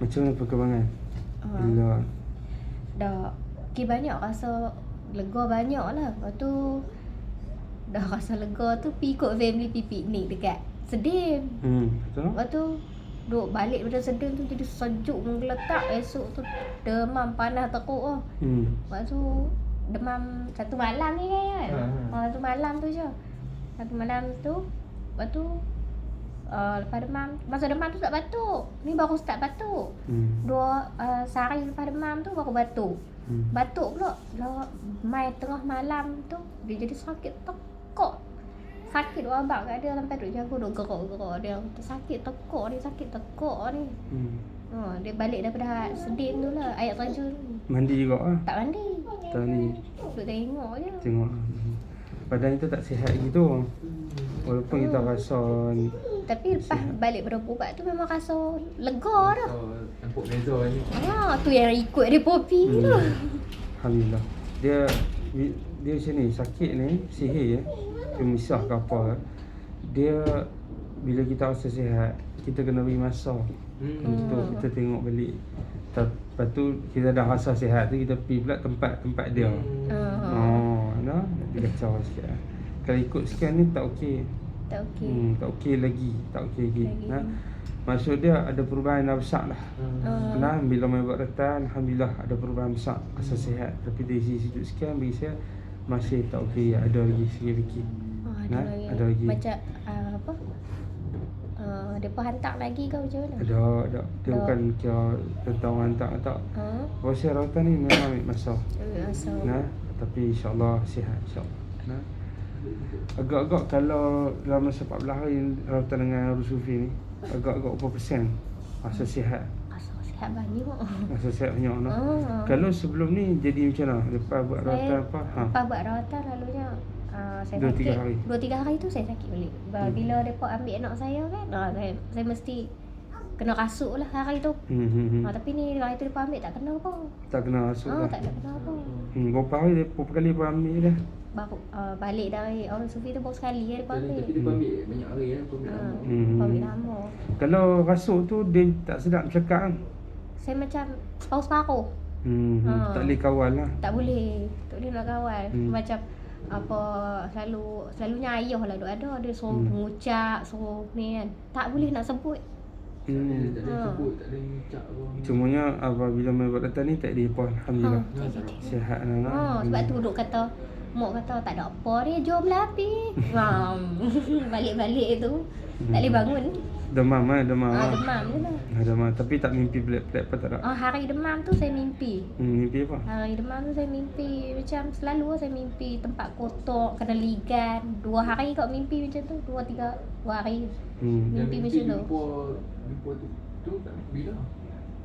Macam mana perkembangan? Bila Dah banyak rasa lega banyak lah. Lepas tu dah rasa lega tu pergi ikut family pergi piknik dekat Sedim. betul? Lepas tu duduk balik pada Sedim tu jadi sejuk menggeletak. Esok tu demam panas teruk lah. Lepas tu demam satu malam ni kan. Satu malam tu je. Satu malam tu. Lepas tu lepas demam, masa demam tu tak batuk. Ni baru start batuk. Sehari lepas demam tu baru batuk. Batuk pula mai tengah malam tu dia jadi sakit tekak. Sakit wabak kat dia sampai duk jaga duk gerak-gerak dia. Sakit tekak ni. Dia balik daripada Sedim tu lah, air terjun. Mandi juga lah? Tak mandi. Tak mandi. Duk tengok je. Tengok. Badan kita tak sihat gitu. Walaupun kita rasa tapi lepas balik pada ubat tu memang rasa lega dah. Nampak beza ni. Tu yang ikut dia Poppy tu. Alhamdulillah. Dia macam ni, sakit ni, sihir pemisah ke apa. Dia bila kita rasa sihat, kita kena beri masa untuk kita tengok balik. Lepas tu kita dah rasa sihat tu, kita pergi pula tempat dia. Dia kacau sikit lah. Kalau ikut sekian ni tak okey. Tak okey. Tak okey lagi. Maksud dia ada perubahan dah besar dah. Bila main buat ratan, Alhamdulillah ada perubahan besar. Rasa sihat. Tapi dari sisi sekian bagi saya masih tak okey. Ada lagi sikit-sikit. Ada lagi. Macam apa? Depa hantar lagi ke macam mana? Ada. Dia bukan kira tentang hantar tak. Proses rawatan ni memang ambil masa. Tapi insya-Allah sihat insya-Allah. Agak-agak kalau dalam masa 14 hari rawatan dengan Rusufi ni, agak-agak berapa persen rasa sihat? Rasa sihat banyak. Rasa sihat banyak no? Kalau sebelum ni jadi macam mana? Lepas buat rawatan apa? Lepas buat rawatan lalunya saya 2-3 sakit. hari. 2-3 hari tu saya sakit balik. Bila depa ambil anak saya kan, saya mesti kena rasuk lah hari tu. Tapi ni hari tu depa ambil tak kena apa. Tak kena rasuk lah. Tak kena apa. Berapa hari berapa kali depa ambil dah? Baru balik dari orang Sufi tu baru sekali ya depa ambil. Tapi dia ambil banyak hari lah, ambil lama. Kalau rasuk tu dia tak sedap bercakap kan? Saya macam separuh-separuh. Tak boleh kawal lah. Tak boleh nak kawal. Macam apa selalunya ayah lah duk ada dia suruh mengucap, suruh ni kan. Tak boleh nak sebut. Tak ada sebut, tak ada ucap pun. Cumanya apabila main buat data ni tak ada apa, Alhamdulillah. Sihat lah. Sebab tu duk kata Mak kata tak ada apa dia, jomlah api. Balik-balik tu tak boleh bangun. Demam Demam je lah. Demam tapi tak mimpi pelik-pelik apa tak ada. Hari demam tu saya mimpi. Mimpi apa? Hari demam tu saya mimpi macam selalu saya mimpi tempat kotor, kena ligan. 2 hari kot mimpi macam tu, 2 hari. Mimpi macam tu. Jumpa tu tak bila?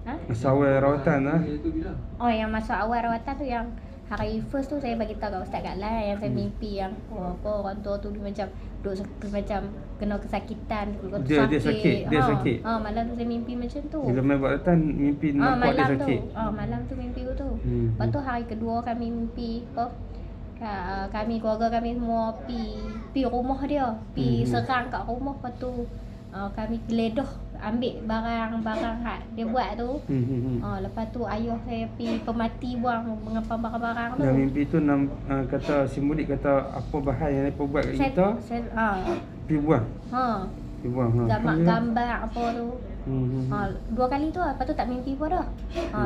Masa awal rawatan lah. Tu bila? Yang masa awal rawatan tu yang hari first tu saya bagi tahu kat Ustaz Kak Lai yang saya mimpi yang orang tua tu dia macam duk macam kena kesakitan, Dia sakit. Malam tu saya mimpi macam tu. Bila main buat data mimpi nampak dia sakit. Malam tu mimpi tu. Lepas tu hari kedua kami mimpi kami keluarga kami semua pi rumah dia, pi serang kat rumah. Lepas tu kami geledah ambil barang-barang hak dia buat tu. Lepas tu ayah saya pi pemati buang mengapa barang-barang tu. Yang mimpi tu kata simbolik kata apa bahan yang mereka buat kat kita. Pi buang. Pi buang. Gambar apa tu. 2 kali tu. Lepas tu tak mimpi pun dah.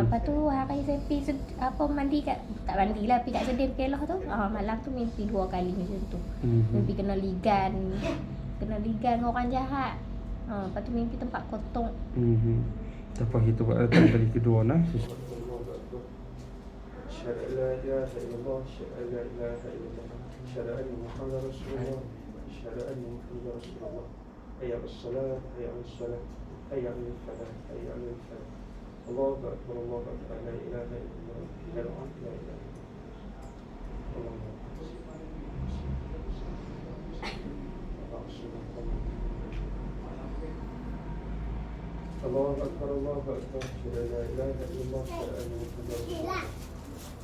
Lepas tu hari saya pi mandi kat, tak mandi lah, pi kat Sedim Kelah tu. Malam tu mimpi 2 kali macam tu. Mimpi kena ligan orang jahat. Lepas tu mimpi tempat kotor. Lepas kita buat datang kali kedua nah. Syahadu la ilaha illallah, syahadu la ilaha illallah, syahadu anna Muhammadar Rasulullah, syahadu anna Muhammadar Rasulullah. Hayya 'alas salat, hayya 'alas salat, hayya 'alal falah, hayya 'alal falah. Allahu akbar, Allahu akbar, la ilaha illallah, la ilaha illallah. Allahu akbar, Allahu akbar, la ilaha illallah, syahadu anna Muhammadar Rasulullah.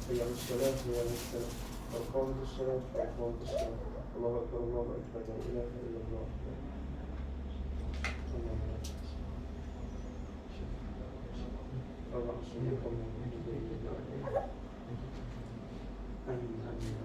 Hayya 'alas salat, hayya 'alal falah, aqamus salat, aqamus salat. Allahu akbar, Allahu akbar, la ilaha illallah. Allah sembuhkan menjadi amin amin.